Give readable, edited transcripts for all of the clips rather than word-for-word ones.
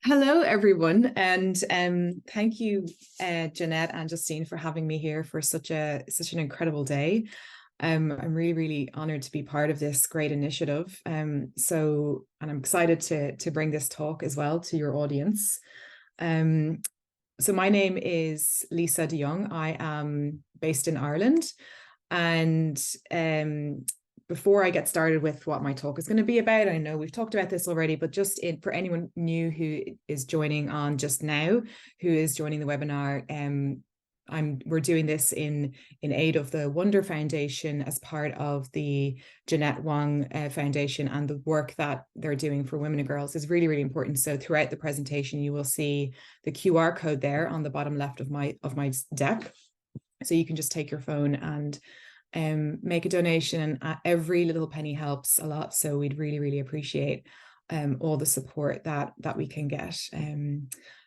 Hello, everyone, and thank you, Janette and Justine, for having me here for such an incredible day. I'm really honored to be part of this great initiative. And I'm excited to bring this talk as well to your audience. Um, so my name is Lisa de Jong. I am based in Ireland, and before I get started with what my talk is going to be about, I know we've talked about this already, but for anyone new who is joining on just now, who is joining the webinar, we're doing this in aid of the Wonder Foundation as part of the Janette Wong Foundation, and the work that they're doing for women and girls is really important. So throughout the presentation, you will see the QR code there on the bottom left of my deck. So you can just take your phone and make a donation, and every little penny helps a lot. So we'd really appreciate all the support that we can get.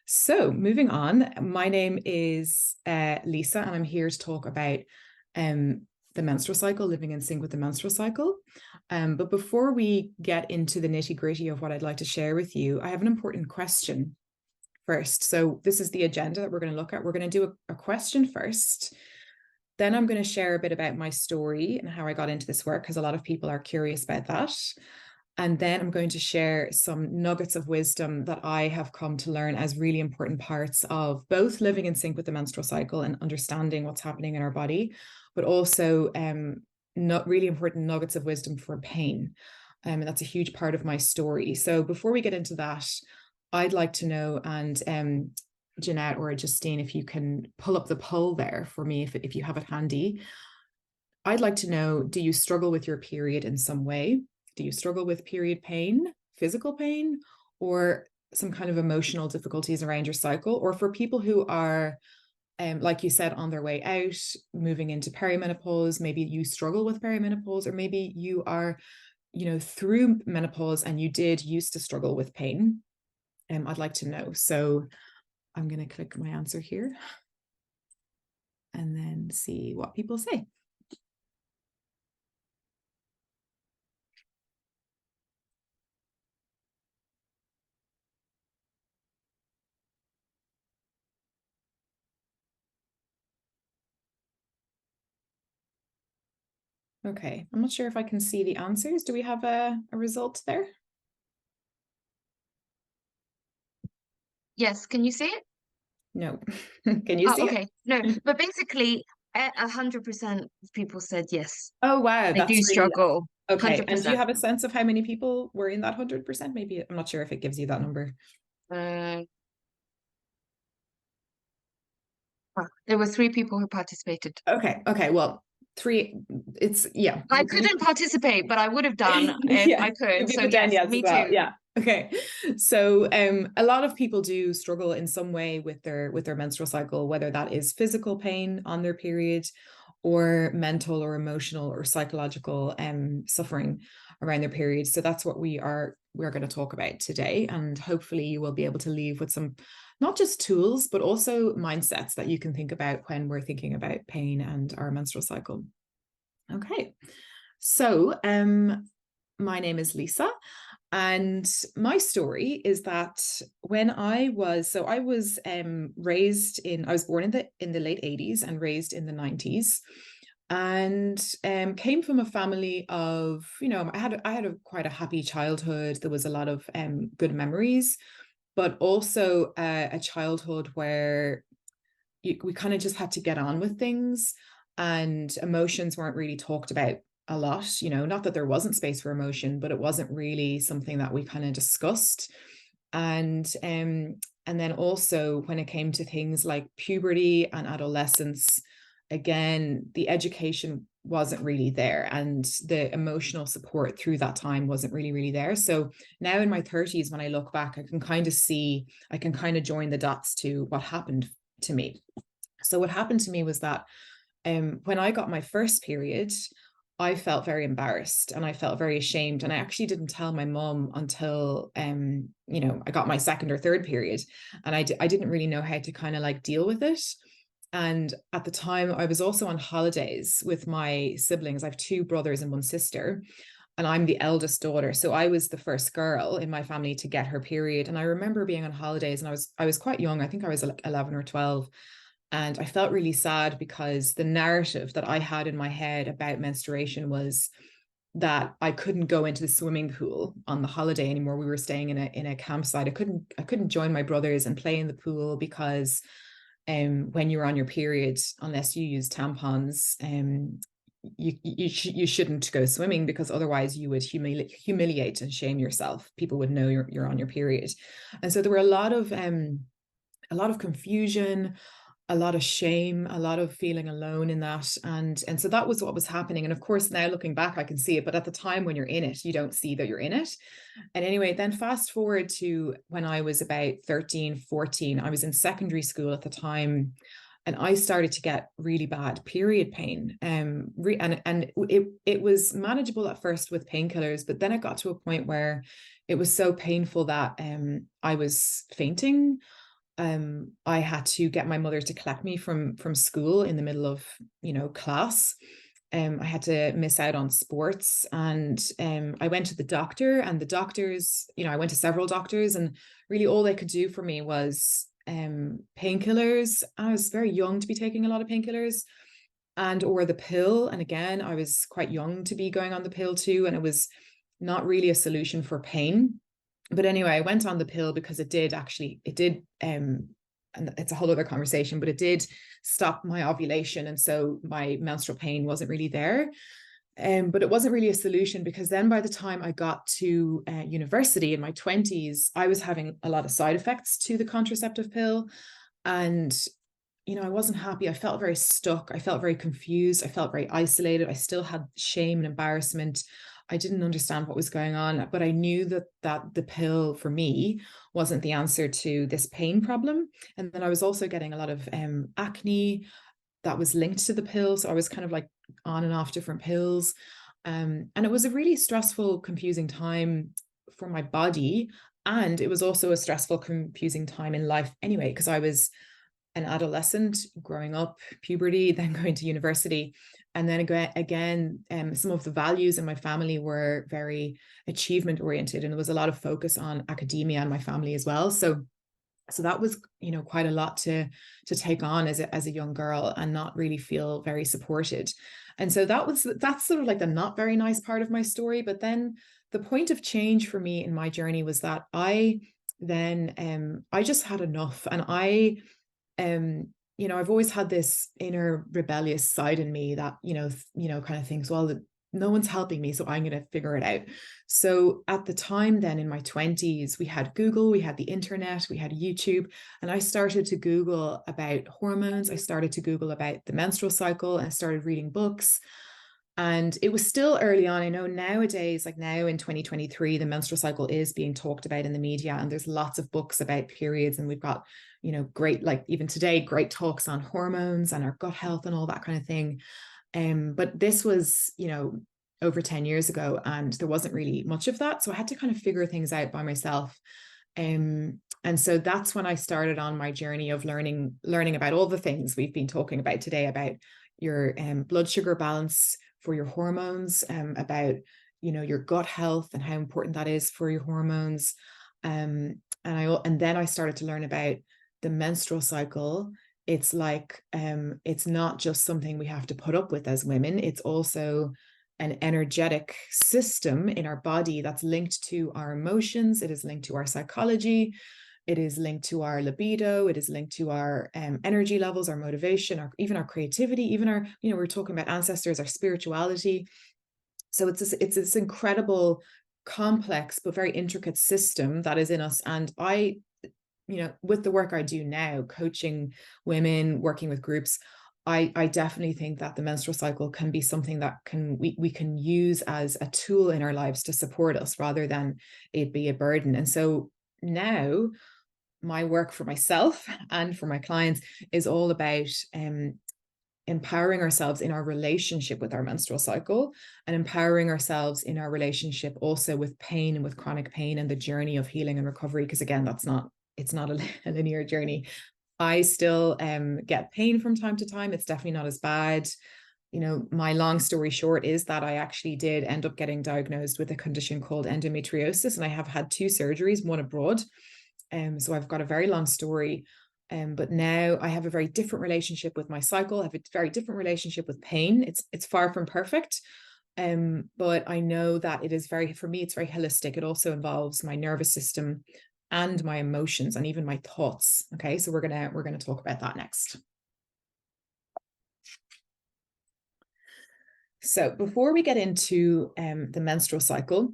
So moving on, my name is Lisa, and I'm here to talk about the menstrual cycle, living in sync with the menstrual cycle. But before we get into the nitty-gritty of what I'd like to share with you, I have an important question first. So this is the agenda that we're going to look at. We're going to do a question first. Then I'm going to share a bit about my story and how I got into this work, because a lot of people are curious about that. And then I'm going to share some nuggets of wisdom that I have come to learn as really important parts of both living in sync with the menstrual cycle and understanding what's happening in our body, but also not really important nuggets of wisdom for pain. And that's a huge part of my story. So before we get into that, I'd like to know, and Janette or Justine, if you can pull up the poll there for me, if you have it handy. I'd like to know, do you struggle with your period in some way? Do you struggle with period pain, physical pain, or some kind of emotional difficulties around your cycle? Or for people who are, like you said, on their way out, moving into perimenopause, maybe you struggle with perimenopause, or maybe you are, through menopause and you did used to struggle with pain. I'd like to know. So I'm going to click my answer here and then see what people say. Okay, I'm not sure if I can see the answers. Do we have a result there? Yes, can you see it? No. Can you see okay. it? No, but basically, 100% of people said yes. Oh, wow, They do that's really struggle. okay. And do you 100%. have a sense of how many people were in that 100%? Maybe I'm not sure if it gives you that number. Uh, there were three people who participated. Okay. Well, three, it's, yeah. I couldn't participate, but I would have done if Yeah, I could. So people down, yes, yes, as me well. too. Yeah. Okay. So a lot of people do struggle in some way with their menstrual cycle, whether that is physical pain on their period or mental or emotional or psychological suffering around their period. So that's what we're going to talk about today. And hopefully you will be able to leave with some not just tools, but also mindsets that you can think about when we're thinking about pain and our menstrual cycle. Okay. So my name is Lisa, and my story is that when I was raised I was born in the late 80s and raised in the 90s, and came from a family of, I had quite a happy childhood. There was a lot of good memories, but also a childhood where we kind of just had to get on with things, and emotions weren't really talked about a lot. Not that there wasn't space for emotion, but it wasn't really something that we kind of discussed. And then also when it came to things like puberty and adolescence, again, the education wasn't really there, and the emotional support through that time wasn't really there. So now in my 30s, when I look back, I can kind of join the dots to what happened to me. So what happened to me was that when I got my first period, I felt very embarrassed and I felt very ashamed. And I actually didn't tell my mom until, I got my second or third period. And I didn't really know how to kind of like deal with it. And at the time, I was also on holidays with my siblings. I have two brothers and one sister. and I'm the eldest daughter. So I was the first girl in my family to get her period. And I remember being on holidays, and I was quite young. I think I was like 11 or 12. And I felt really sad because the narrative that I had in my head about menstruation was that I couldn't go into the swimming pool on the holiday anymore. We were staying in a campsite. I couldn't join my brothers and play in the pool because when you're on your period, unless you use tampons, you shouldn't go swimming, because otherwise you would humiliate and shame yourself. People would know you're on your period. And so there were a lot of confusion, a lot of shame, a lot of feeling alone in that. And so that was what was happening. And of course, now looking back, I can see it. But at the time when you're in it, you don't see that you're in it. And anyway, then fast forward to when I was about 13, 14, I was in secondary school at the time. And I started to get really bad period pain. And it was manageable at first with painkillers, but then it got to a point where it was so painful that I was fainting. I had to get my mother to collect me from school in the middle of, class. I had to miss out on sports, and I went to the doctor, and the doctors, I went to several doctors, and really all they could do for me was painkillers. I was very young to be taking a lot of painkillers, and or the pill. And again, I was quite young to be going on the pill too, and it was not really a solution for pain. But anyway, I went on the pill because it did, and it's a whole other conversation, but it did stop my ovulation. And so my menstrual pain wasn't really there. But it wasn't really a solution, because then by the time I got to university in my 20s, I was having a lot of side effects to the contraceptive pill. And, I wasn't happy. I felt very stuck. I felt very confused. I felt very isolated. I still had shame and embarrassment. I didn't understand what was going on, but I knew that the pill for me wasn't the answer to this pain problem. And then I was also getting a lot of acne that was linked to the pill. So I was kind of like on and off different pills. And it was a really stressful, confusing time for my body. And it was also a stressful, confusing time in life anyway, because I was an adolescent growing up, puberty, then going to university. And then again, some of the values in my family were very achievement oriented, and there was a lot of focus on academia in my family as well. So that was, quite a lot to take on as a young girl, and not really feel very supported. And so that's sort of like the not very nice part of my story. But then the point of change for me in my journey was that I just had enough. And I've always had this inner rebellious side in me that, kind of thinks, well, no one's helping me, so I'm going to figure it out. So at the time then in my 20s, we had Google, we had the internet, we had YouTube, and I started to Google about hormones. I started to Google about the menstrual cycle, and I started reading books. And it was still early on. I know nowadays, like now in 2023, the menstrual cycle is being talked about in the media, and there's lots of books about periods, and we've got, great, like even today, great talks on hormones and our gut health and all that kind of thing. But this was, over 10 years ago, and there wasn't really much of that. So I had to kind of figure things out by myself. And so that's when I started on my journey of learning about all the things we've been talking about today, about your blood sugar balance for your hormones, about, your gut health and how important that is for your hormones. And then I started to learn about the menstrual cycle. It's like, it's not just something we have to put up with as women. It's also an energetic system in our body that's linked to our emotions. It is linked to our psychology. It is linked to our libido. It is linked to our energy levels, our motivation, even our creativity, even our, we're talking about ancestors, our spirituality. So it's this incredible, complex, but very intricate system that is in us. And I, with the work I do now, coaching women, working with groups, I definitely think that the menstrual cycle can be something that we can use as a tool in our lives to support us, rather than it be a burden. And so now my work for myself and for my clients is all about empowering ourselves in our relationship with our menstrual cycle, and empowering ourselves in our relationship also with pain and with chronic pain, and the journey of healing and recovery. Because again, it's not a linear journey. I still get pain from time to time. It's definitely not as bad. you know, my long story short is that I actually did end up getting diagnosed with a condition called endometriosis, and I have had 2 surgeries, one abroad. So I've got a very long story. But now I have a very different relationship with my cycle. I have a very different relationship with pain. It's far from perfect. But I know that it is very, for me, it's very holistic. It also involves my nervous system and my emotions and even my thoughts. Okay, so we're gonna talk about that next. So before we get into the menstrual cycle,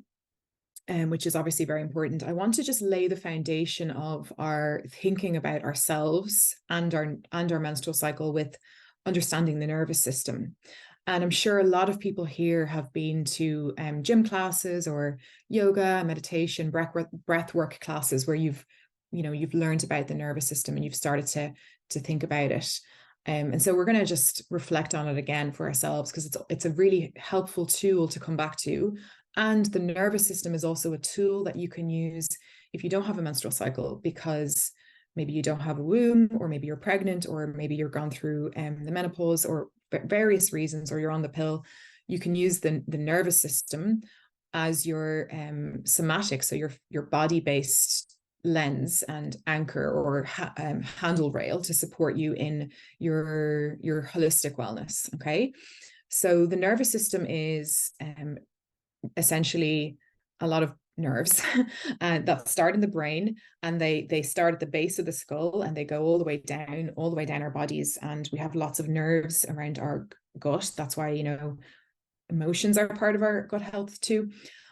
which is obviously very important, I want to just lay the foundation of our thinking about ourselves and our menstrual cycle with understanding the nervous system. And I'm sure a lot of people here have been to gym classes or yoga, meditation, breath work classes where you've learned about the nervous system and you've started to think about it. And so we're going to just reflect on it again for ourselves, because it's a really helpful tool to come back to. And the nervous system is also a tool that you can use if you don't have a menstrual cycle, because maybe you don't have a womb, or maybe you're pregnant, or maybe you're gone through the menopause, or various reasons, or you're on the pill. You can use the nervous system as your somatic, so your body-based lens and anchor, or handle rail to support you in your holistic wellness. Okay, so the nervous system is essentially a lot of nerves that start in the brain, and they start at the base of the skull and they go all the way down our bodies. And we have lots of nerves around our gut. That's why, you know, emotions are part of our gut health too.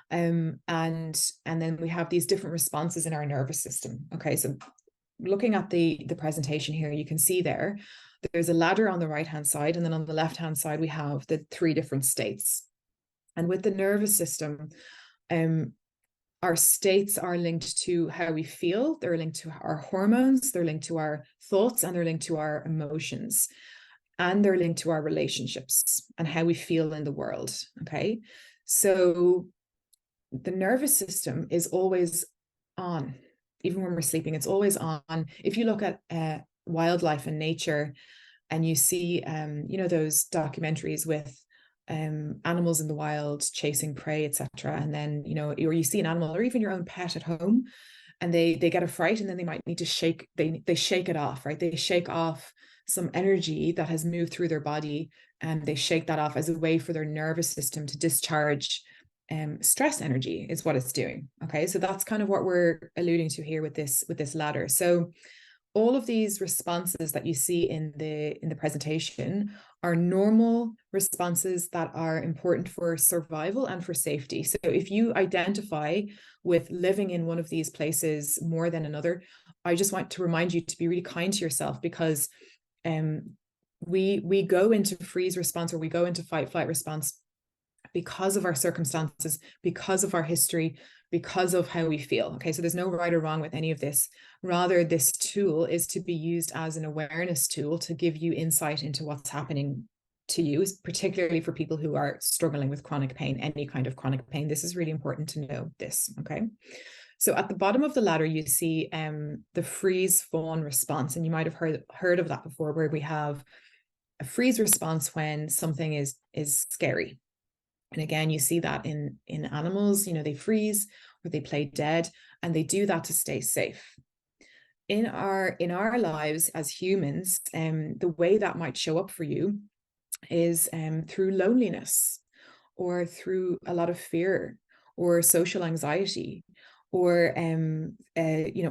And then we have these different responses in our nervous system. Okay, so looking at the presentation here, you can see there's a ladder on the right hand side, and then on the left hand side we have the 3 different states. And with the nervous system, our states are linked to how we feel. They're linked to our hormones, they're linked to our thoughts, and they're linked to our emotions, and they're linked to our relationships and how we feel in the world. Okay, so the nervous system is always on. Even when we're sleeping, it's always on. If you look at wildlife and nature, and you see those documentaries with animals in the wild chasing prey, etc., and then or you see an animal, or even your own pet at home, and they get a fright, and then they might need to shake it off, right? They shake off some energy that has moved through their body, and they shake that off as a way for their nervous system to discharge stress energy, is what it's doing. Okay, so that's kind of what we're alluding to here with this ladder. So all of these responses that you see in the presentation are normal responses that are important for survival and for safety. So if you identify with living in one of these places more than another, I just want to remind you to be really kind to yourself, because we go into freeze response, or we go into fight flight response because of our circumstances, because of our history, because of how we feel. Okay, so there's no right or wrong with any of this. Rather, this tool is to be used as an awareness tool to give you insight into what's happening to you, particularly for people who are struggling with chronic pain, any kind of chronic pain. This is really important to know this. Okay, so at the bottom of the ladder, you see the freeze fawn response, and you might have heard of that before, where we have a freeze response when something is scary. And again, you see that in animals, they freeze or they play dead, and they do that to stay safe. In our lives as humans, the way that might show up for you is through loneliness, or through a lot of fear, or social anxiety, or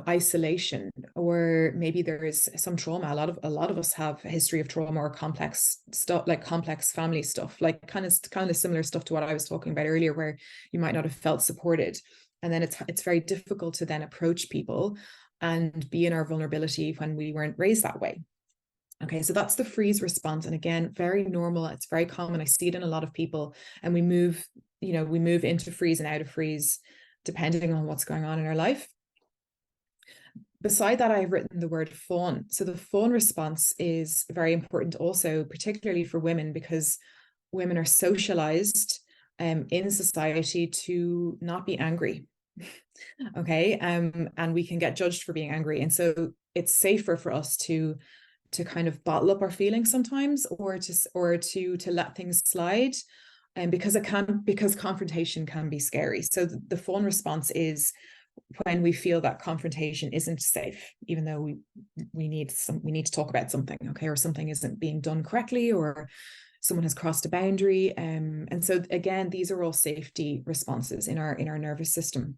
isolation, or maybe there is some trauma. A lot of us have a history of trauma, or complex stuff, like complex family stuff, like kind of similar stuff to what I was talking about earlier, where you might not have felt supported. And then it's very difficult to then approach people and be in our vulnerability when we weren't raised that way. Okay, so that's the freeze response. And again, very normal. It's very common. I see it in a lot of people. And we move into freeze and out of freeze, depending on what's going on in our life. Beside that, I've written the word fawn. So the fawn response is very important also, particularly for women, because women are socialized in society to not be angry. Okay, and we can get judged for being angry. And so it's safer for us to kind of bottle up our feelings sometimes, or to let things slide. And because confrontation can be scary. So the fawn response is when we feel that confrontation isn't safe, even though we need to talk about something, okay, or something isn't being done correctly, or someone has crossed a boundary. And so again, these are all safety responses in our nervous system.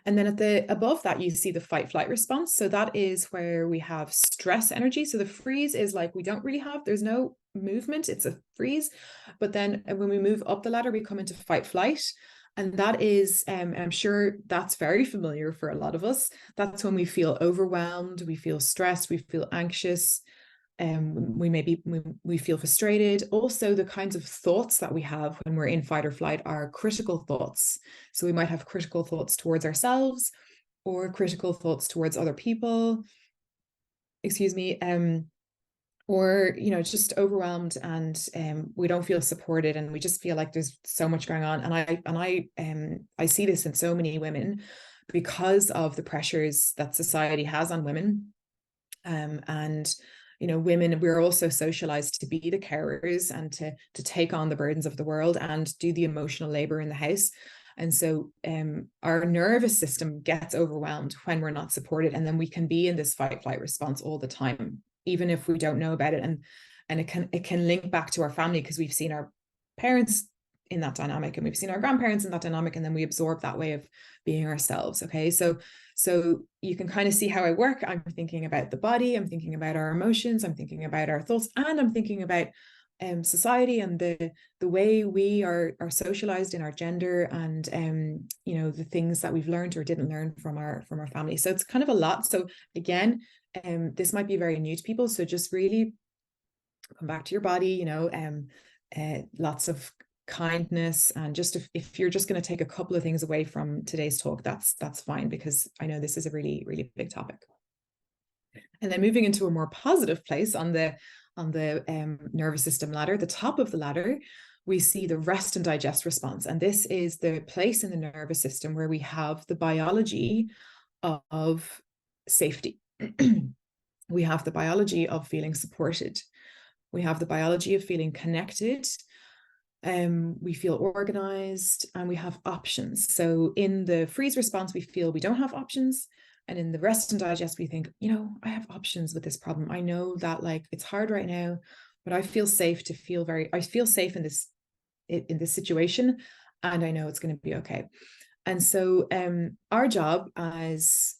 And then above that, you see the fight flight response. So that is where we have stress energy. So the freeze is like, there's no movement, it's a freeze. But then when we move up the ladder, we come into fight flight. And that is, I'm sure that's very familiar for a lot of us. That's when we feel overwhelmed, we feel stressed, we feel anxious. We feel frustrated. Also, the kinds of thoughts that we have when we're in fight or flight are critical thoughts. So we might have critical thoughts towards ourselves or critical thoughts towards other people. Or just overwhelmed, and we don't feel supported, and we just feel like there's so much going on. And I see this in so many women because of the pressures that society has on women. And women, we're also socialized to be the carers and to take on the burdens of the world and do the emotional labor in the house. And so our nervous system gets overwhelmed when we're not supported, and then we can be in this fight flight response all the time, even if we don't know about it. And it can link back to our family, because we've seen our parents in that dynamic, and we've seen our grandparents in that dynamic, and then we absorb that way of being ourselves. Okay, so you can kind of see how I work. I'm thinking about the body, I'm thinking about our emotions, I'm thinking about our thoughts, and I'm thinking about society and the way we are socialized in our gender, and the things that we've learned or didn't learn from our family. So it's kind of a lot. So again, this might be very new to people, so just really come back to your body, lots of kindness, and just if you're just going to take a couple of things away from today's talk, that's fine, because I know this is a really, really big topic. And then moving into a more positive place on the nervous system ladder, the top of the ladder, we see the rest and digest response. And this is the place in the nervous system where we have the biology of safety. We have the biology of feeling supported. We have the biology of feeling connected. We feel organized, and we have options. So in the freeze response, we feel we don't have options. And in the rest and digest, we think, I have options with this problem. I know that it's hard right now, but I feel safe in this situation, and I know it's going to be okay. And so our job as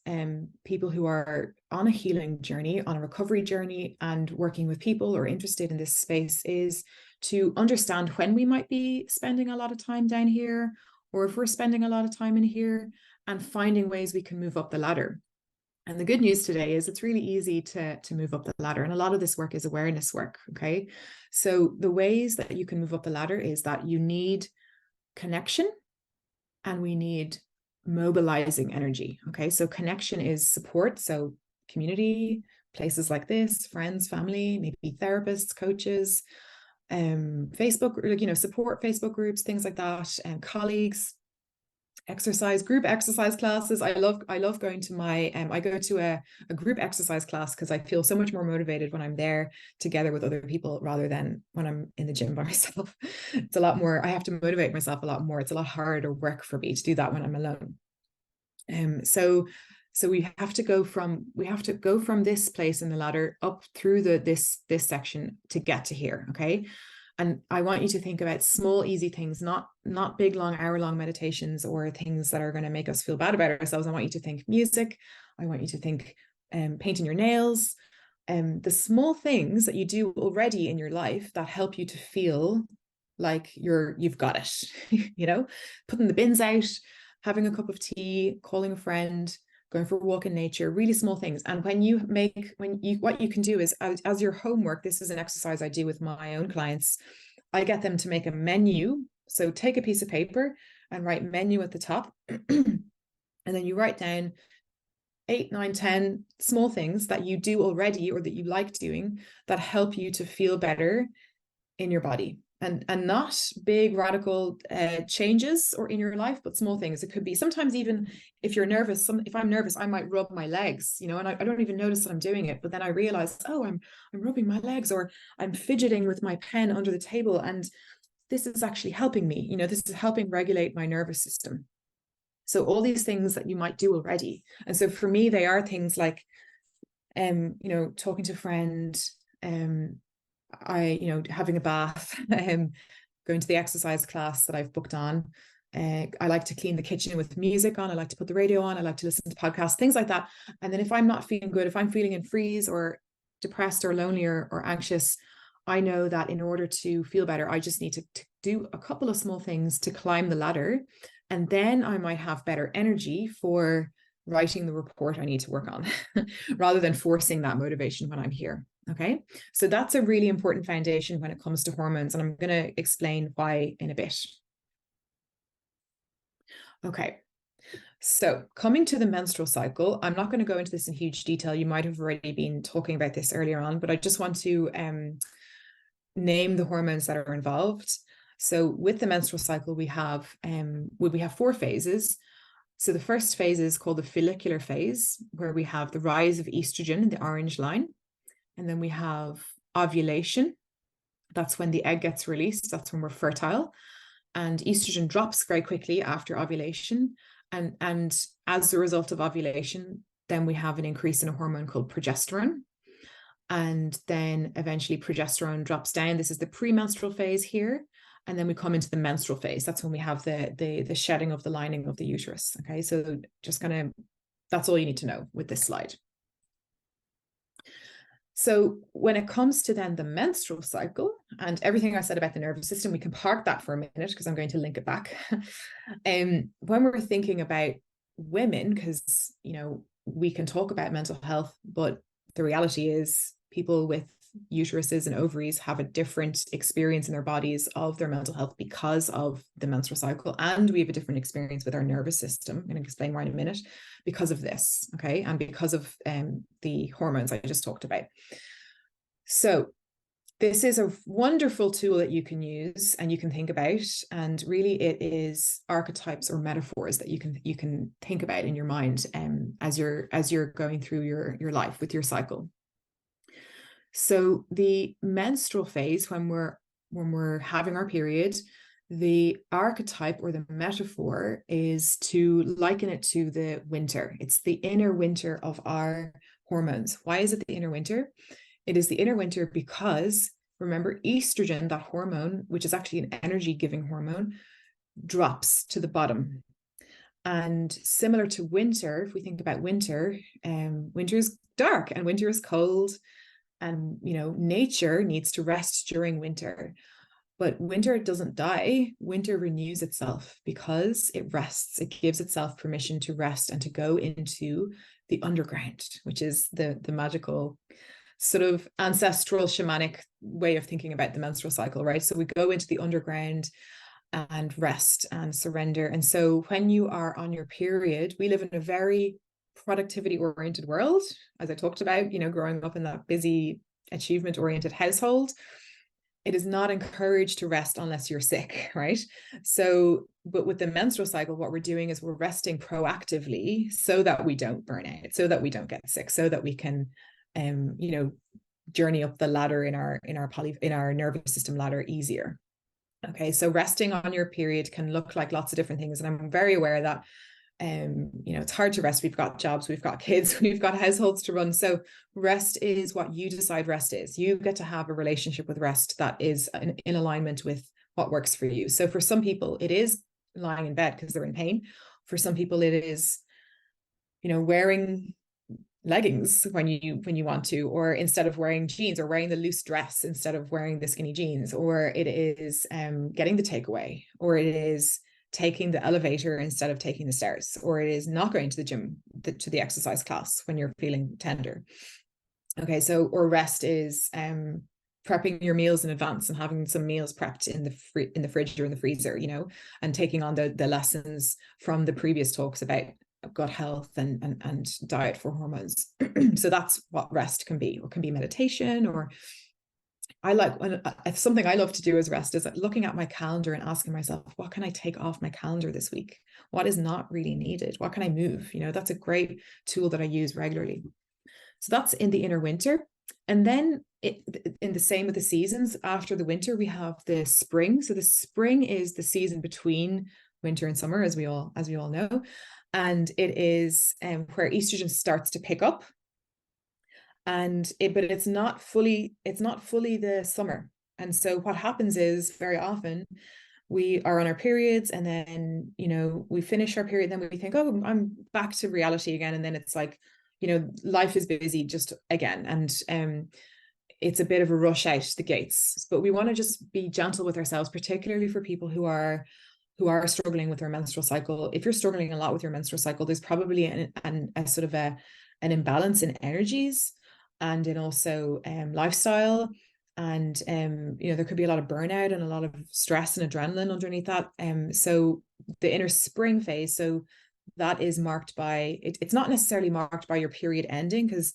people who are on a healing journey, on a recovery journey, and working with people or interested in this space is to understand when we might be spending a lot of time down here, or if we're spending a lot of time in here, and finding ways we can move up the ladder. And the good news today is it's really easy to move up the ladder. And a lot of this work is awareness work, okay? So the ways that you can move up the ladder is that you need connection, and we need mobilizing energy. Okay, so connection is support. So community, places like this, friends, family, maybe therapists, coaches, Facebook, support Facebook groups, things like that, and colleagues, group exercise classes. I love going to I go to a group exercise class because I feel so much more motivated when I'm there together with other people rather than when I'm in the gym by myself. It's a lot more, I have to motivate myself a lot more. It's a lot harder work for me to do that when I'm alone. So we have to go from this place in the ladder up through this section to get to here. Okay. And I want you to think about small, easy things, not big, long, hour-long meditations or things that are going to make us feel bad about ourselves. I want you to think music. I want you to think painting your nails, the small things that you do already in your life that help you to feel like you've got it. Putting the bins out, having a cup of tea, calling a friend, going for a walk in nature, really small things. And what you can do is, as your homework, this is an exercise I do with my own clients. I get them to make a menu. So take a piece of paper and write menu at the top. And then you write down 8, 9, 10 small things that you do already or that you like doing that help you to feel better in your body. and not big radical changes or in your life, but small things. It could be sometimes even if you're nervous, if I'm nervous, I might rub my legs, you know, and I don't even notice that I'm doing it, but then I realize, oh, I'm rubbing my legs, or I'm fidgeting with my pen under the table, and this is actually helping me, you know, this is helping regulate my nervous system. So all these things that you might do already. And so for me, they are things like you know, talking to a friend, you know, having a bath, going to the exercise class that I've booked on. I like to clean the kitchen with music on. I like to put the radio on. I like to listen to podcasts, things like that. And then if I'm not feeling good, if I'm feeling in freeze or depressed or lonely or anxious, I know that in order to feel better, I just need to do a couple of small things to climb the ladder. And then I might have better energy for writing the report I need to work on rather than forcing that motivation when I'm here. Okay, so that's a really important foundation when it comes to hormones, and I'm going to explain why in a bit. Okay, so coming to the menstrual cycle, I'm not going to go into this in huge detail. You might have already been talking about this earlier on, but I just want to name the hormones that are involved. So with the menstrual cycle, we have 4 phases. So the first phase is called the follicular phase, where we have the rise of estrogen, the orange line. And then we have ovulation. That's when the egg gets released. That's when we're fertile. And estrogen drops very quickly after ovulation. And as a result of ovulation, then we have an increase in a hormone called progesterone. And then eventually progesterone drops down. This is the premenstrual phase here. And then we come into the menstrual phase. That's when we have the shedding of the lining of the uterus. Okay, so just that's all you need to know with this slide. So when it comes to then the menstrual cycle and everything I said about the nervous system, we can park that for a minute because I'm going to link it back. When we're thinking about women, because, you know, we can talk about mental health, but the reality is people with uteruses and ovaries have a different experience in their bodies of their mental health because of the menstrual cycle. And we have a different experience with our nervous system. I'm going to explain why in a minute because of this. Okay. And because of the hormones I just talked about. So this is a wonderful tool that you can use and you can think about. And really it is archetypes or metaphors that you can think about in your mind as you're going through your life with your cycle. So the menstrual phase, when we're having our period, the archetype or the metaphor is to liken it to the winter. It's the inner winter of our hormones. Why is it the inner winter? It is the inner winter because, remember, estrogen, that hormone, which is actually an energy-giving hormone, drops to the bottom. And similar to winter, if we think about winter, winter is dark and winter is cold. And, you know, nature needs to rest during winter. But winter doesn't die. Winter renews itself because it rests. It gives itself permission to rest and to go into the underground, which is the magical sort of ancestral shamanic way of thinking about the menstrual cycle, right? So we go into the underground and rest and surrender. And so when you are on your period, we live in a very productivity oriented world, as I talked about, you know, growing up in that busy achievement oriented household. It is not encouraged to rest unless you're sick, right? So, but with the menstrual cycle, what we're doing is we're resting proactively so that we don't burn out, so that we don't get sick, so that we can, you know, journey up the ladder in our nervous system ladder easier. Okay, so resting on your period can look like lots of different things, and I'm very aware that you know, it's hard to rest. We've got jobs, we've got kids, we've got households to run. So rest is what you decide rest is. You get to have a relationship with rest that is in alignment with what works for you. So for some people, it is lying in bed because they're in pain. For some people, it is, you know, wearing leggings when you want to, or instead of wearing jeans, or wearing the loose dress instead of wearing the skinny jeans, or it is getting the takeaway, or it is taking the elevator instead of taking the stairs, or it is not going to the gym, to the exercise class when you're feeling tender. Okay, so, or rest is prepping your meals in advance and having some meals prepped in the fridge or in the freezer, you know, and taking on the lessons from the previous talks about gut health and diet for hormones. So that's what rest can be, or can be meditation, or something I love to do as rest is looking at my calendar and asking myself, what can I take off my calendar this week? What is not really needed? What can I move? That's a great tool that I use regularly. So that's in the inner winter. And then in the same with the seasons, after the winter, we have the spring. So the spring is the season between winter and summer, as we all know. And it is where estrogen starts to pick up. But it's not fully the summer. And so what happens is very often we are on our periods, and then we finish our period, then we think, oh, I'm back to reality again, and then it's like, life is busy just again, and it's a bit of a rush out the gates. But we want to just be gentle with ourselves, particularly for people who are struggling with their menstrual cycle. If you're struggling a lot with your menstrual cycle, there's probably a sort of an imbalance in energies and in also lifestyle. And there could be a lot of burnout and a lot of stress and adrenaline underneath that. So the inner spring phase, so that is marked by it's not necessarily marked by your period ending, because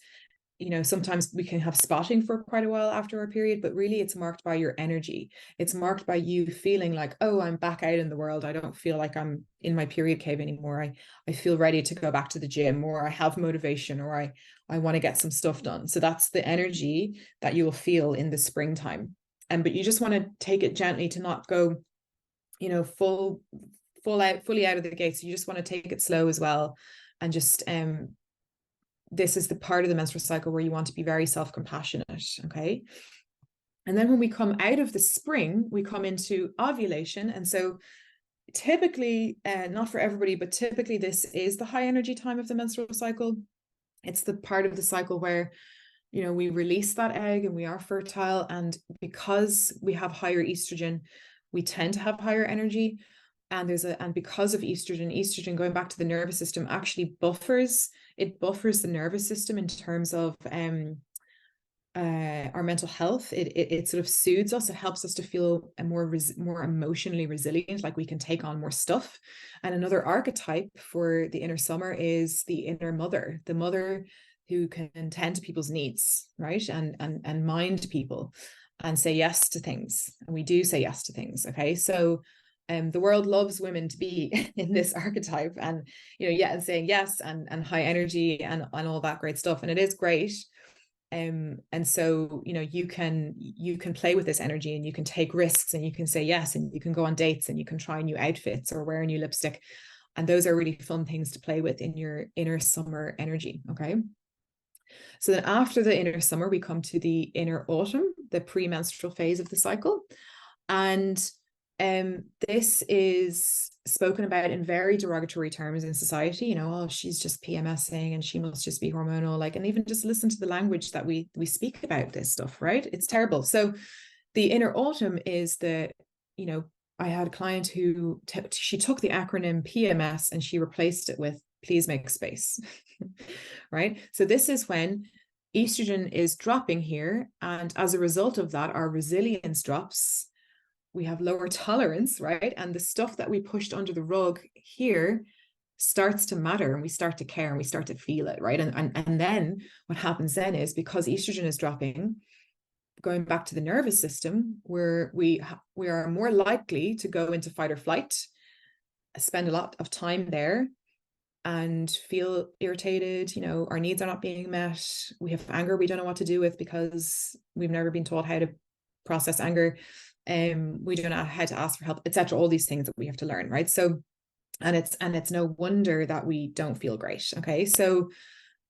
sometimes we can have spotting for quite a while after our period, but really it's marked by your energy. It's marked by you feeling like, oh, I'm back out in the world. I don't feel like I'm in my period cave anymore. I feel ready to go back to the gym, or I have motivation, or I want to get some stuff done. So that's the energy that you will feel in the springtime. But you just want to take it gently to not go, fully out of the gates. You just want to take it slow as well. And just this is the part of the menstrual cycle where you want to be very self-compassionate, okay? And then when we come out of the spring, we come into ovulation. And so typically, not for everybody, but typically this is the high energy time of the menstrual cycle. It's the part of the cycle where, we release that egg and we are fertile. And because we have higher estrogen, we tend to have higher energy. And because of estrogen, going back to the nervous system, actually buffers the nervous system in terms of our mental health. It sort of soothes us. It helps us to feel more emotionally resilient, like we can take on more stuff. And another archetype for the inner summer is the inner mother, the mother who can tend to people's needs, right? And mind people and say yes to things. And we do say yes to things, okay? So the world loves women to be in this archetype, and and saying yes, and high energy and all that great stuff, and it is great. And so you can play with this energy, and you can take risks, and you can say yes, and you can go on dates, and you can try new outfits or wear a new lipstick, and those are really fun things to play with in your inner summer energy. Okay, so then after the inner summer, we come to the inner autumn, the premenstrual phase of the cycle. And this is spoken about in very derogatory terms in society. Oh, she's just PMSing and she must just be hormonal. And even just listen to the language that we speak about this stuff, right? It's terrible. So the inner autumn is I had a client who she took the acronym PMS and she replaced it with please make space, right? So this is when estrogen is dropping here. And as a result of that, our resilience drops. We have lower tolerance, right? And the stuff that we pushed under the rug here starts to matter, and we start to care, and we start to feel it, right? And then what happens then is, because estrogen is dropping, going back to the nervous system, where we are more likely to go into fight or flight, spend a lot of time there, and feel irritated. Our needs are not being met. We have anger we don't know what to do with, because we've never been taught how to process anger. We don't know how to ask for help, etc. All these things that we have to learn, right? So, and it's no wonder that we don't feel great. Okay, so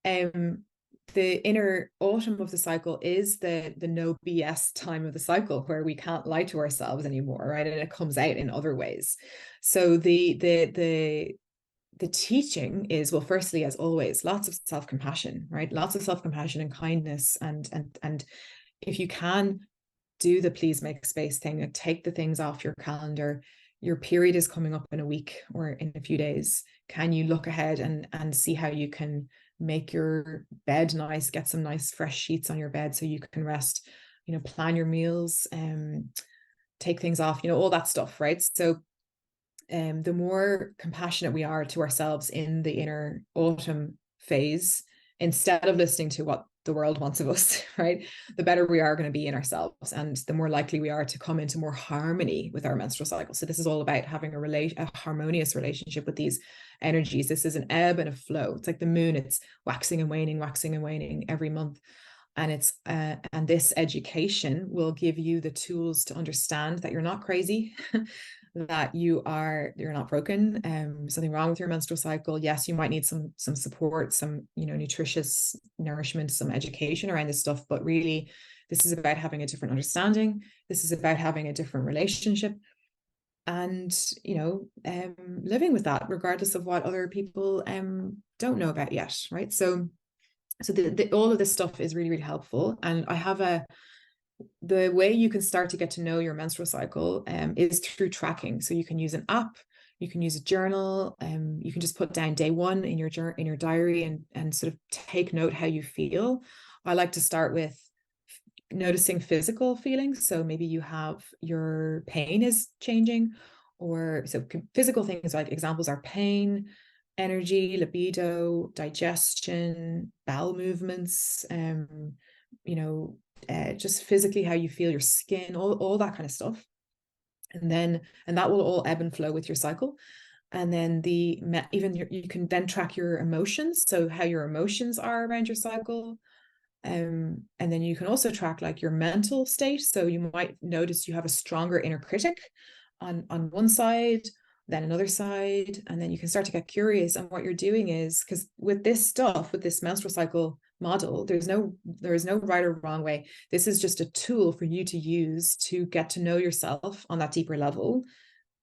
the inner autumn of the cycle is the no BS time of the cycle, where we can't lie to ourselves anymore, right? And it comes out in other ways. So the teaching is, well, firstly, as always, lots of self-compassion, right? Lots of self-compassion and kindness, and if you can, do the please make space thing, and take the things off your calendar. Your period is coming up in a week or in a few days. Can you look ahead and see how you can make your bed nice, get some nice fresh sheets on your bed so you can rest, plan your meals, take things off, all that stuff, right? So the more compassionate we are to ourselves in the inner autumn phase, instead of listening to what the world wants of us, right? The better we are going to be in ourselves, and the more likely we are to come into more harmony with our menstrual cycle. So this is all about having a harmonious relationship with these energies. This is an ebb and a flow. It's like the moon. It's waxing and waning every month. And and this education will give you the tools to understand that you're not crazy, that you're not broken. Something wrong with your menstrual cycle. Yes, you might need some support, some nutritious nourishment, some education around this stuff. But really, this is about having a different understanding. This is about having a different relationship, and living with that, regardless of what other people don't know about yet, right? So all of this stuff is really, really helpful. And I have the way you can start to get to know your menstrual cycle is through tracking. So you can use an app, you can use a journal, you can just put down day one in your diary and sort of take note how you feel. I like to start with noticing physical feelings. So maybe you have your pain is changing, or so physical things like examples are pain, energy, libido, digestion, bowel movements, just physically how you feel, your skin, all that kind of stuff. And that will all ebb and flow with your cycle. And then you can then track your emotions, so how your emotions are around your cycle. And then you can also track like your mental state. So you might notice you have a stronger inner critic on one side than another side. And then you can start to get curious. And what you're doing is, because with this menstrual cycle model, there is no right or wrong way. This is just a tool for you to use to get to know yourself on that deeper level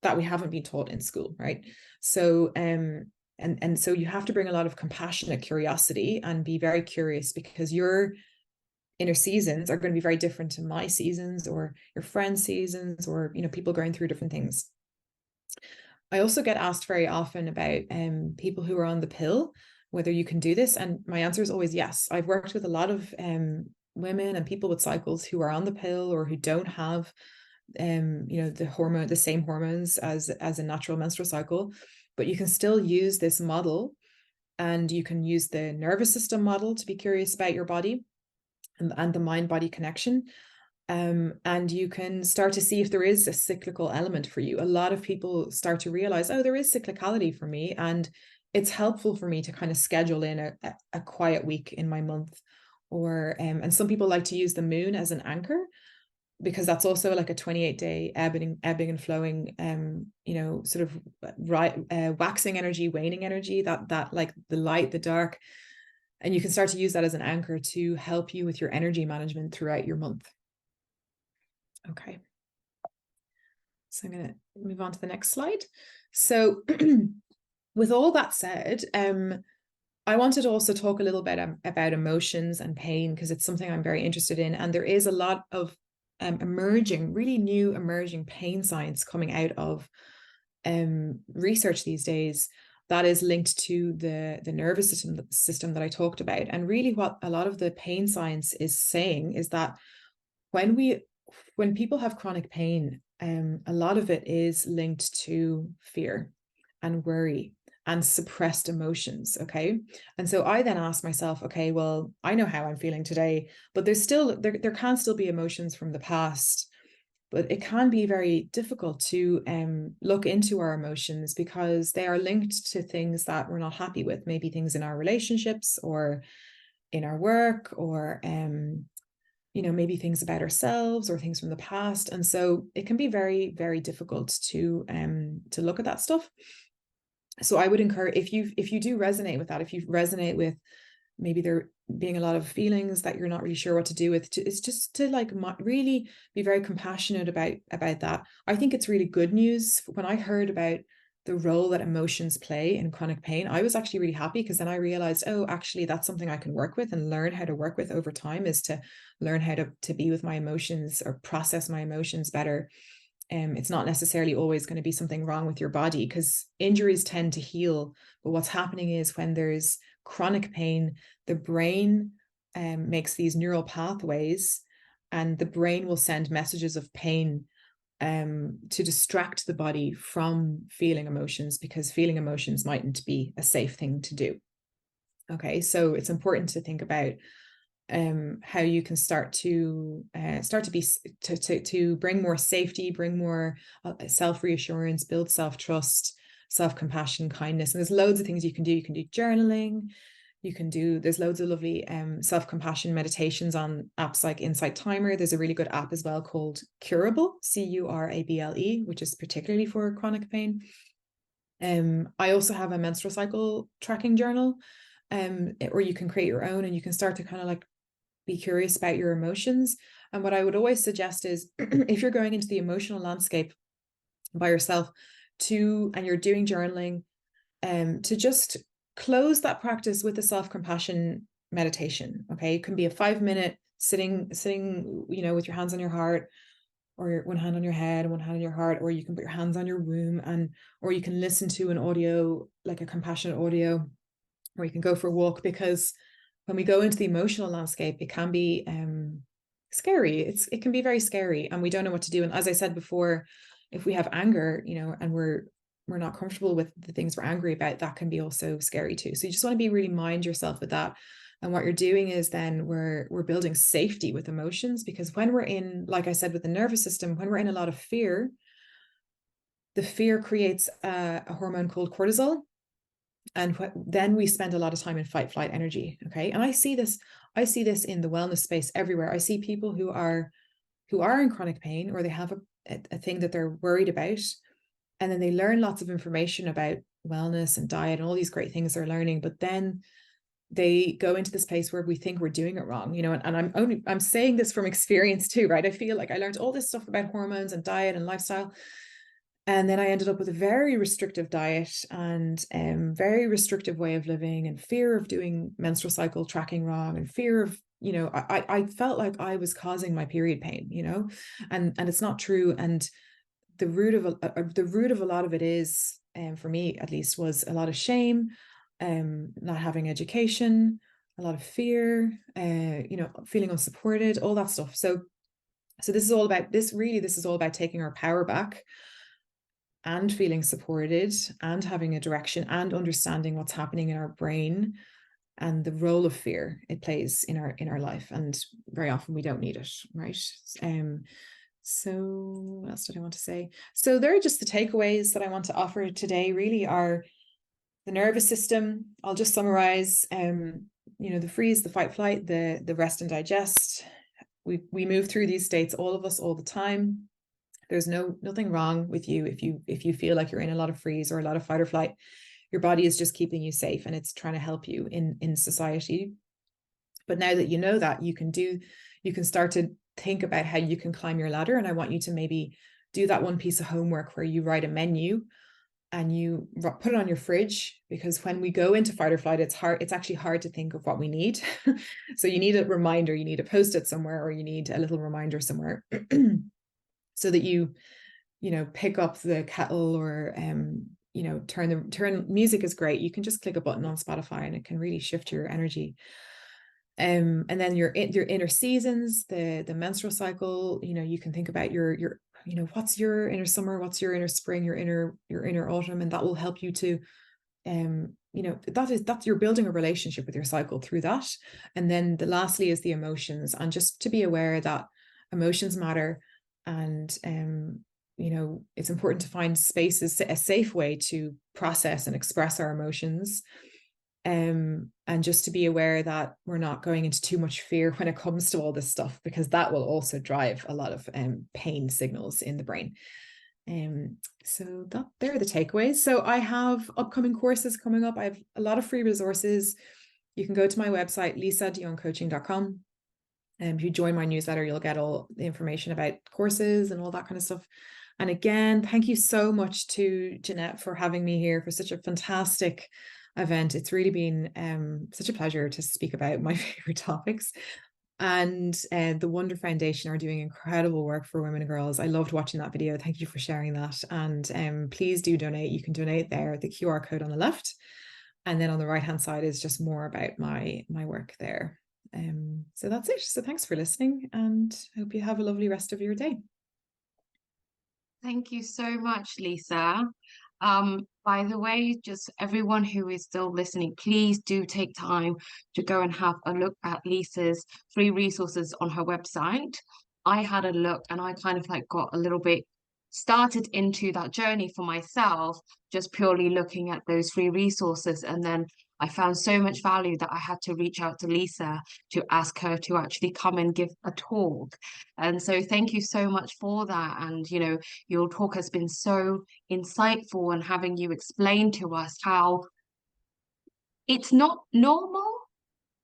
that we haven't been taught in school, right? So and so you have to bring a lot of compassionate curiosity and be very curious, because your inner seasons are going to be very different to my seasons or your friends' seasons, or people going through different things. I also get asked very often about people who are on the pill, whether you can do this, and my answer is always yes. I've worked with a lot of women and people with cycles who are on the pill or who don't have the same hormones as a natural menstrual cycle, but you can still use this model, and you can use the nervous system model to be curious about your body and the mind-body connection. And you can start to see if there is a cyclical element for you. A lot of people start to realize, oh, there is cyclicality for me, and it's helpful for me to kind of schedule in a quiet week in my month. Or and some people like to use the moon as an anchor, because that's also like a 28-day ebbing and flowing, sort of waxing energy, waning energy, that like the light, the dark. And you can start to use that as an anchor to help you with your energy management throughout your month. Okay. So I'm going to move on to the next slide. So with all that said, I wanted to also talk a little bit about emotions and pain, because it's something I'm very interested in. And there is a lot of really new emerging pain science coming out of research these days that is linked to the nervous system that I talked about. And really what a lot of the pain science is saying is that when people have chronic pain, a lot of it is linked to fear and worry and suppressed emotions. Okay. And so I then asked myself, okay, well, I know how I'm feeling today, but there can still be emotions from the past. But it can be very difficult to look into our emotions, because they are linked to things that we're not happy with, maybe things in our relationships or in our work, or maybe things about ourselves or things from the past. And so it can be very, very difficult to look at that stuff. So I would encourage, if you do resonate with that, if you resonate with maybe there being a lot of feelings that you're not really sure what to do with, it's just to like really be very compassionate about that. I think it's really good news. When I heard about the role that emotions play in chronic pain, I was actually really happy, because then I realized, oh, actually that's something I can work with and learn how to work with over time, is to learn how to be with my emotions or process my emotions better. It's not necessarily always going to be something wrong with your body, because injuries tend to heal. But what's happening is when there's chronic pain, the brain makes these neural pathways, and the brain will send messages of pain to distract the body from feeling emotions, because feeling emotions mightn't be a safe thing to do. Okay, so it's important to think about how you can start to bring more safety, bring more self-reassurance, build self-trust, self-compassion, kindness. And there's loads of things you can do. You can do journaling. There's loads of lovely self-compassion meditations on apps like Insight Timer. There's a really good app as well called Curable, Curable, which is particularly for chronic pain. I also have a menstrual cycle tracking journal, or you can create your own, and you can start to kind of like be curious about your emotions. And what I would always suggest is if you're going into the emotional landscape by yourself and you're doing journaling, to just close that practice with a self-compassion meditation. Okay. It can be a 5-minute sitting, with your hands on your heart, or one hand on your head and one hand on your heart, or you can put your hands on your womb, or you can listen to an audio, like a compassionate audio, or you can go for a walk. Because when we go into the emotional landscape, it can be scary. It can be very scary, and we don't know what to do. And as I said before, if we have anger, and we're not comfortable with the things we're angry about, that can be also scary too. So you just want to be really mind yourself with that. And what you're doing is then we're building safety with emotions, because when we're in, like I said, with the nervous system, when we're in a lot of fear, the fear creates a hormone called cortisol. And then we spend a lot of time in fight flight energy. Okay. And I see this in the wellness space everywhere. I see people who are in chronic pain, or they have a thing that they're worried about. And then they learn lots of information about wellness and diet and all these great things they're learning. But then they go into this place where we think we're doing it wrong, and I'm saying this from experience too, right? I feel like I learned all this stuff about hormones and diet and lifestyle. And then I ended up with a very restrictive diet and very restrictive way of living, and fear of doing menstrual cycle tracking wrong, and fear of, I felt like I was causing my period pain, and it's not true. And the root of a lot of it is, for me at least, was a lot of shame, not having education, a lot of fear, feeling unsupported, all that stuff. So this is all about taking our power back, and feeling supported, and having a direction, and understanding what's happening in our brain, and the role of fear it plays in our life. And very often we don't need it, right? So what else did I want to say? So there are just the takeaways that I want to offer today, really are the nervous system. I'll just summarize, the freeze, the fight flight, the rest and digest. We move through these states, all of us, all the time. There's nothing wrong with you if you feel like you're in a lot of freeze or a lot of fight or flight. Your body is just keeping you safe, and it's trying to help you in society. But now that you know that, you can start to think about how you can climb your ladder. And I want you to maybe do that one piece of homework where you write a menu and you put it on your fridge, because when we go into fight or flight, it's actually hard to think of what we need. So you need a reminder, you need a post-it somewhere, or you need a little reminder somewhere so that you pick up the kettle, or turn music is great. You can just click a button on Spotify and it can really shift your energy. And then your inner seasons, the menstrual cycle, you can think about your what's your inner summer, what's your inner spring, your inner autumn, and that will help you to that's you're building a relationship with your cycle through that. And then lastly is the emotions, and just to be aware that emotions matter. And it's important to find spaces, a safe way to process and express our emotions. And just to be aware that we're not going into too much fear when it comes to all this stuff, because that will also drive a lot of pain signals in the brain. So they're the takeaways. So I have upcoming courses coming up. I have a lot of free resources. You can go to my website, lisadeyoungcoaching.com. And if you join my newsletter, you'll get all the information about courses and all that kind of stuff. And again, thank you so much to Janette for having me here for such a fantastic event. It's really been such a pleasure to speak about my favorite topics. And the Wonder Foundation are doing incredible work for women and girls. I loved watching that video. Thank you for sharing that. And please do donate. You can donate there, the QR code on the left. And then on the right-hand side is just more about my work there. So that's it. So thanks for listening, and I hope you have a lovely rest of your day. Thank you so much, Lisa. By the way, just everyone who is still listening, please do take time to go and have a look at Lisa's free resources on her website. I had a look and I kind of like got a little bit started into that journey for myself, just purely looking at those free resources. And then I found so much value that I had to reach out to Lisa to ask her to actually come and give a talk. And so thank you so much for that. And, you know, your talk has been so insightful, and having you explain to us how it's not normal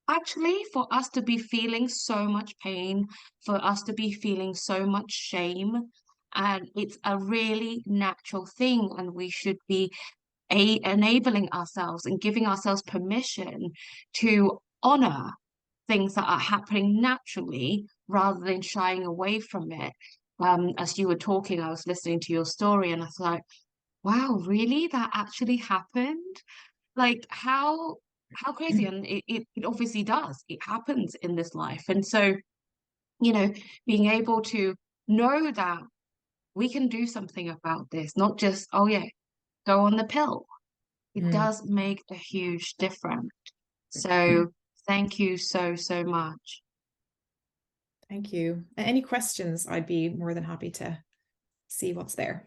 actually for us to be feeling so much pain, for us to be feeling so much shame. And it's a really natural thing, and we should be enabling ourselves and giving ourselves permission to honor things that are happening naturally rather than shying away from it. As you were talking, I was listening to your story and I was like, wow, really? That actually happened? Like how crazy. And it obviously does. It happens in this life. And so, you know, being able to know that we can do something about this, not just, oh yeah, go on the pill. It Mm. does make a huge difference. So thank you so, so much. Thank you. Any questions? I'd be more than happy to see what's there.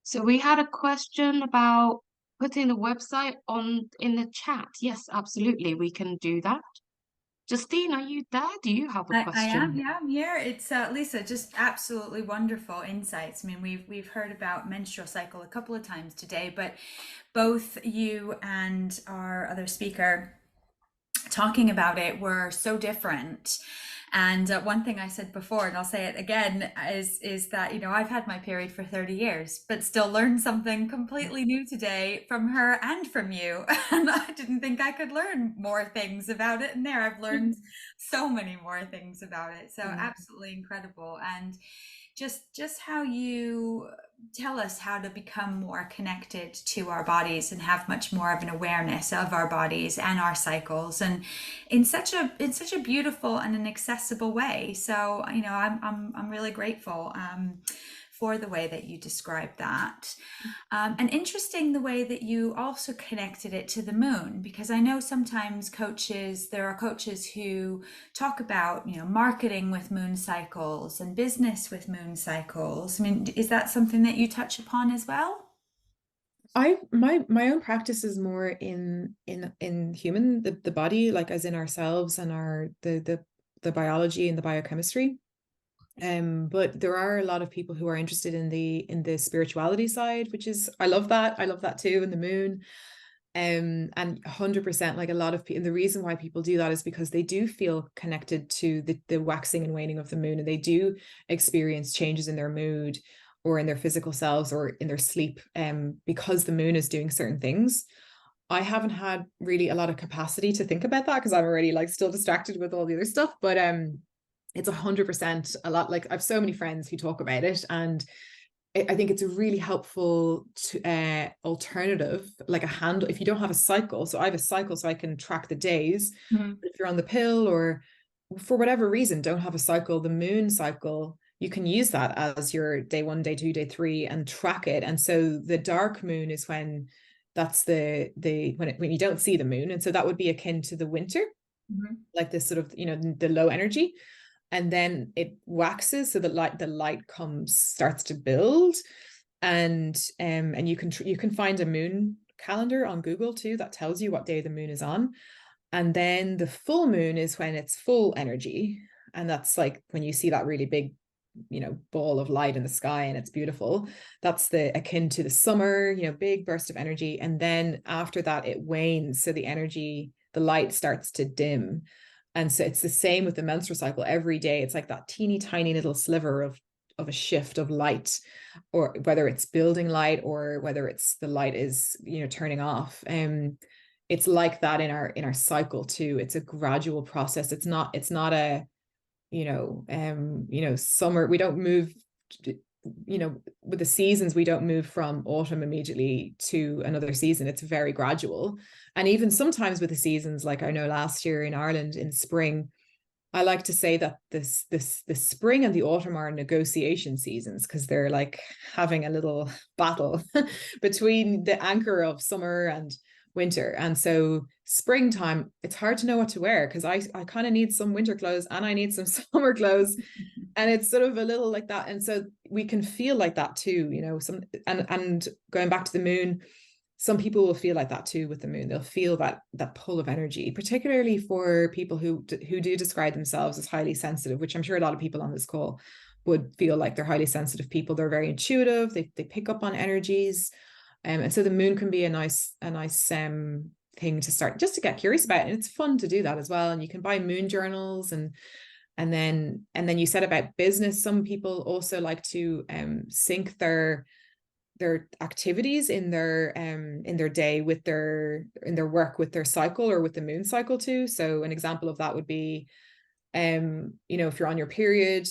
So we had a question about putting the website on in the chat. Yes, absolutely. We can do that. Justine, are you there? Do you have a I am, question? yeah, I'm here. It's Lisa, just absolutely wonderful insights. I mean, we've heard about menstrual cycle a couple of times today, but both you and our other speaker talking about it were so different. And one thing I said before, and I'll say it again, is that, you know, I've had my period for 30 years, but still learned something completely new today from her and from you. And I didn't think I could learn more things about it. And there, I've learned so many more things about it. So absolutely incredible. And just how you tell us how to become more connected to our bodies and have much more of an awareness of our bodies and our cycles, and in such a beautiful and an accessible way. So, you know, I'm really grateful for the way that you described that. And interesting the way that you also connected it to the moon, because I know sometimes there are coaches who talk about, you know, marketing with moon cycles and business with moon cycles. I mean, is that something that you touch upon as well? My own practice is more in human, the body, like as in ourselves and our the biology and the biochemistry. But there are a lot of people who are interested in the spirituality side, which is, I love that too, and the moon. And 100%, like a lot of people, and the reason why people do that is because they do feel connected to the waxing and waning of the moon, and they do experience changes in their mood or in their physical selves or in their sleep, because the moon is doing certain things. I haven't had really a lot of capacity to think about that because I'm already like still distracted with all the other stuff, but it's 100% a lot. Like I have so many friends who talk about it, and I think it's a really helpful alternative, like a handle if you don't have a cycle. So I have a cycle so I can track the days. Mm-hmm. But if you're on the pill or for whatever reason don't have a cycle, the moon cycle, you can use that as your day 1, day 2, day 3 and track it. And so the dark moon is when that's when you don't see the moon. And so that would be akin to the winter, like this sort of, you know, the low energy. And then it waxes so the light starts to build. And you can find a moon calendar on Google too that tells you what day the moon is on. And then the full moon is when it's full energy, and that's like when you see that really big, you know, ball of light in the sky and it's beautiful. That's the akin to the summer, you know, big burst of energy. And then after that it wanes, so the light starts to dim. And so it's the same with the menstrual cycle. Every day it's like that teeny tiny little sliver of a shift of light, or whether it's building light or whether it's the light is, you know, turning off. It's like that in our cycle too. It's a gradual process. It's not a, you know, summer, we don't move, you know, with the seasons, we don't move from autumn immediately to another season. It's very gradual. And even sometimes with the seasons, like I know last year in Ireland in spring, I like to say that the spring and the autumn are negotiation seasons, because they're like having a little battle between the anchor of summer and winter. And so springtime, it's hard to know what to wear, because I kind of need some winter clothes and I need some summer clothes. And it's sort of a little like that. And so we can feel like that too, you know, and going back to the moon, some people will feel like that too with the moon. They'll feel that pull of energy, particularly for people who do describe themselves as highly sensitive, which I'm sure a lot of people on this call would feel like they're highly sensitive people. They're very intuitive. They pick up on energies. And so the moon can be a nice thing to start just to get curious about. And it's fun to do that as well. And you can buy moon journals, and then you said about business. Some people also like to sync their activities in their day with in their work with their cycle, or with the moon cycle too. So an example of that would be, you know, if you're on your period,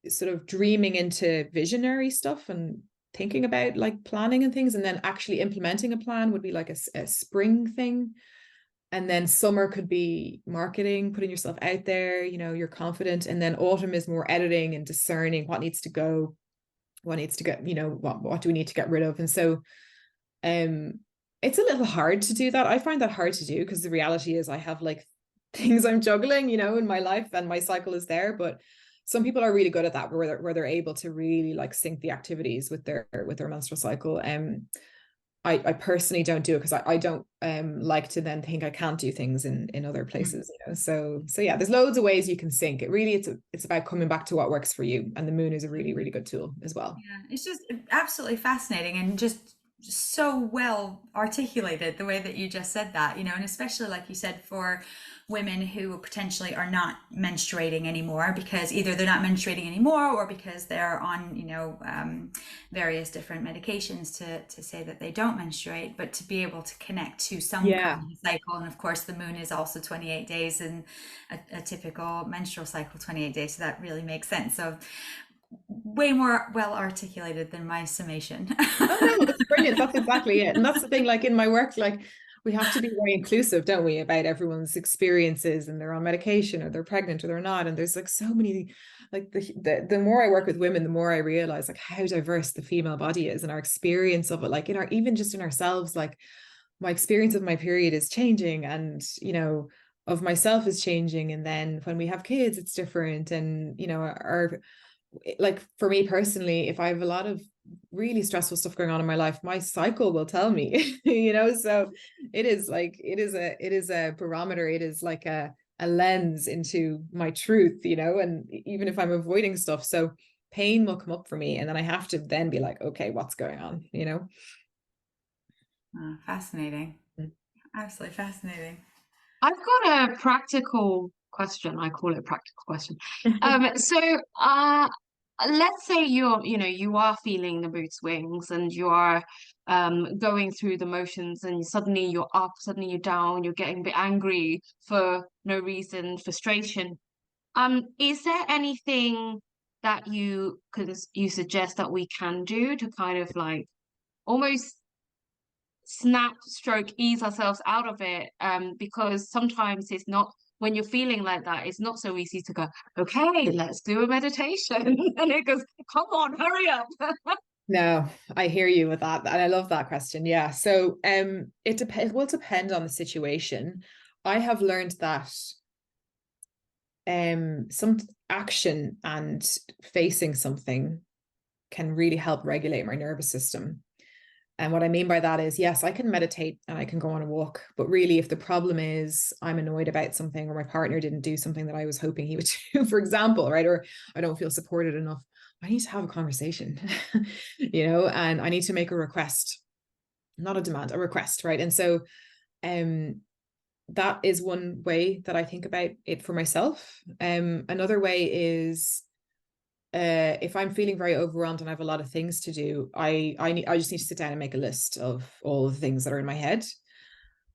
sort of dreaming into visionary stuff and thinking about like planning and things, and then actually implementing a plan would be like a spring thing. And then summer could be marketing, putting yourself out there, you know, you're confident. And then autumn is more editing and discerning what needs to go, what needs to get, you know, what do we need to get rid of. And so it's a little hard to do that. I find that hard to do, because the reality is I have like things I'm juggling, you know, in my life, and my cycle is there. But some people are really good at that, where they're able to really like sync the activities with their menstrual cycle. I personally don't do it, because I don't like to then think I can't do things in other places, you know. So yeah, there's loads of ways you can sync it. Really, it's about coming back to what works for you, and the moon is a really, really good tool as well. Yeah, it's just absolutely fascinating, and just so well articulated the way that you just said that, you know, and especially like you said, for women who potentially are not menstruating anymore, because either they're not menstruating anymore, or because they're on, you know, various different medications to say that they don't menstruate, but to be able to connect to some Yeah. kind of cycle. And of course the moon is also 28 days, and a typical menstrual cycle 28 days, so that really makes sense. So way more well articulated than my summation. Oh no, that's brilliant. That's exactly it. And that's the thing, like in my work, like we have to be very inclusive, don't we, about everyone's experiences, and they're on medication, or they're pregnant, or they're not. And there's like so many, like the more I work with women, the more I realize like how diverse the female body is, and our experience of it, like in our, even just in ourselves, like my experience of my period is changing, and you know, of myself is changing. And then when we have kids, it's different. And you know, our like for me personally, if I have a lot of really stressful stuff going on in my life, my cycle will tell me, you know. So it is like, it is a barometer. It is like a lens into my truth, you know. And even if I'm avoiding stuff, so pain will come up for me, and then I have to then be like, okay, what's going on, you know. Oh, fascinating. Absolutely fascinating. I've got a practical question. I call it a practical question. So let's say you are feeling the mood swings, and you are going through the motions, and suddenly you're up, suddenly you're down, you're getting a bit angry for no reason, frustration. Is there anything that you suggest that we can do to kind of like almost snap stroke ease ourselves out of it, because sometimes it's not, when you're feeling like that, it's not so easy to go, okay, let's do a meditation. And it goes, come on, hurry up. No, I hear you with that. And I love that question. Yeah. So it will depend on the situation. I have learned that some action and facing something can really help regulate my nervous system. And what I mean by that is, yes, I can meditate and I can go on a walk, but really if the problem is I'm annoyed about something, or my partner didn't do something that I was hoping he would do, for example, right, or I don't feel supported enough, I need to have a conversation, you know, and I need to make a request, not a demand, a request, right? And so that is one way that I think about it for myself. Another way is if I'm feeling very overwhelmed and I have a lot of things to do, I just need to sit down and make a list of all the things that are in my head,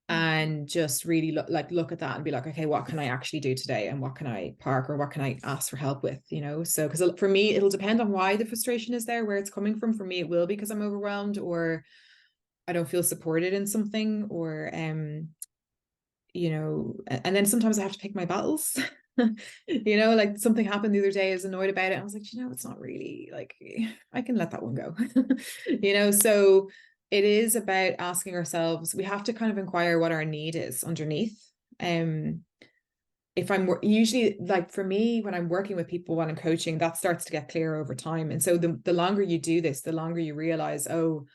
and just really look at that and be like, okay, what can I actually do today, and what can I park, or what can I ask for help with, you know? So because for me it'll depend on why the frustration is there, where it's coming from. For me it will be because I'm overwhelmed, or I don't feel supported in something, or you know, and then sometimes I have to pick my battles. You know, like something happened the other day, I was annoyed about it. I was like, you know, it's not really like, I can let that one go. You know, so it is about asking ourselves, we have to kind of inquire what our need is underneath. If I'm usually, like for me, when I'm working with people, when I'm coaching, that starts to get clear over time. And so the longer you do this, the longer you realize, oh,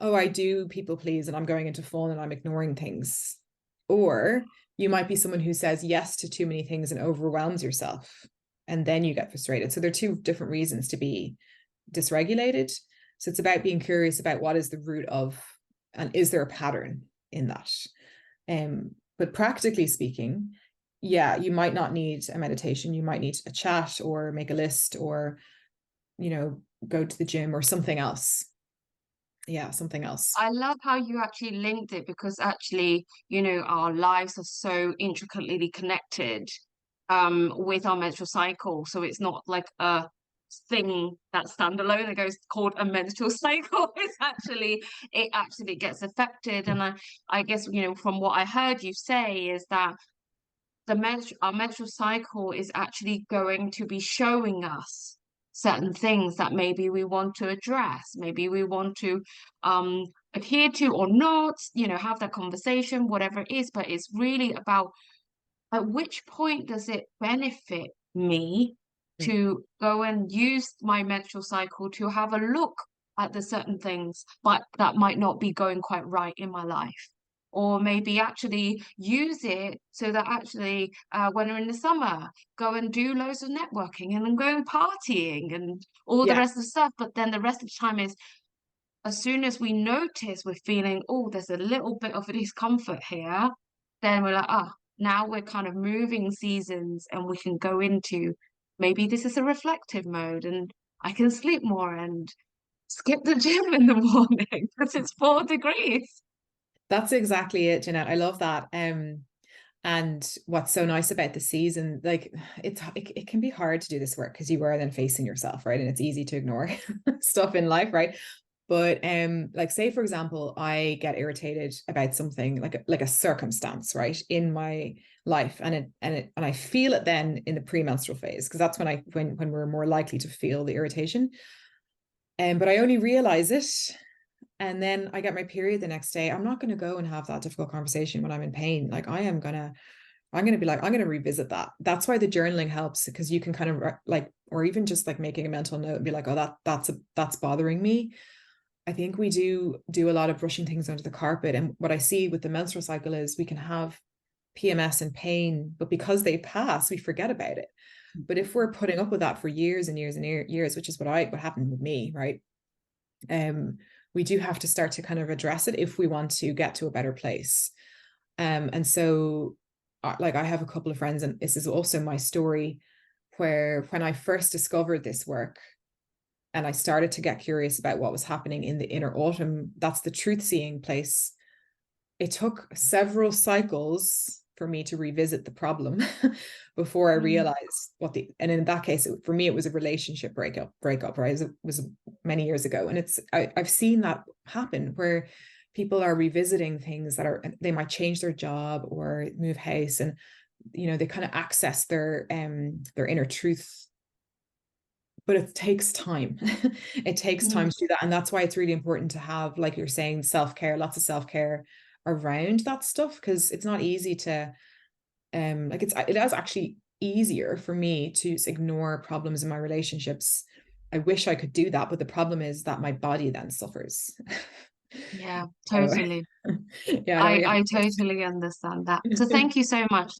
I do people please and I'm going into fun and I'm ignoring things. Or you might be someone who says yes to too many things and overwhelms yourself. And then you get frustrated. So there are two different reasons to be dysregulated. So it's about being curious about what is the root of, and is there a pattern in that? But practically speaking, yeah, you might not need a meditation. You might need a chat or make a list or, you know, go to the gym or something else. Yeah, something else. I love how you actually linked it, because actually, you know, our lives are so intricately connected with our menstrual cycle. So it's not like a thing that's standalone that goes called a menstrual cycle. It's actually, it actually gets affected. And I guess, you know, from what I heard you say is that our menstrual cycle is actually going to be showing us certain things that maybe we want to address, maybe we want to adhere to or not, you know, have that conversation, whatever it is. But it's really about, at which point does it benefit me to go and use my menstrual cycle to have a look at the certain things but that might not be going quite right in my life, or maybe actually use it so that actually when we're in the summer, go and do loads of networking and then go and partying and all the Yeah, rest of the stuff. But then the rest of the time is, as soon as we notice we're feeling, oh, there's a little bit of a discomfort here, then we're like, ah, now we're kind of moving seasons and we can go into, maybe this is a reflective mode and I can sleep more and skip the gym in the morning because it's 4 degrees. that's exactly it, Janette. I love that. And what's so nice about the season, like it can be hard to do this work because you are then facing yourself, right? And it's easy to ignore stuff in life, right? But like say for example, I get irritated about something like a circumstance, right, in my life, and I feel it then in the premenstrual phase, because that's when we're more likely to feel the irritation. But I only realize it, and then I get my period the next day. I'm not going to go and have that difficult conversation when I'm in pain. Like I'm going to be like, I'm going to revisit that. That's why the journaling helps, because you can kind of like, or even just like making a mental note and be like, oh, that's bothering me. I think we do a lot of brushing things under the carpet. And what I see with the menstrual cycle is we can have PMS and pain, but because they pass, we forget about it. But if we're putting up with that for years and years and years, which is what happened with me, right? We do have to start to kind of address it if we want to get to a better place. And so like I have a couple of friends, and this is also my story, where when I first discovered this work and I started to get curious about what was happening in the inner autumn, that's the truth seeing place. It took several cycles for me to revisit the problem before I realized and in that case, for me, it was a relationship breakup, right? It was many years ago. And I've seen that happen where people are revisiting things they might change their job or move house, and, you know, they kind of access their inner truth. But it takes time. It takes time to do that. And that's why it's really important to have, like you're saying, self-care, lots of self-care around that stuff, because it's not easy to like it is actually easier for me to ignore problems in my relationships. I wish I could do that, but the problem is that my body then suffers. Yeah, So totally. yeah, no, I totally understand that. So thank you so much.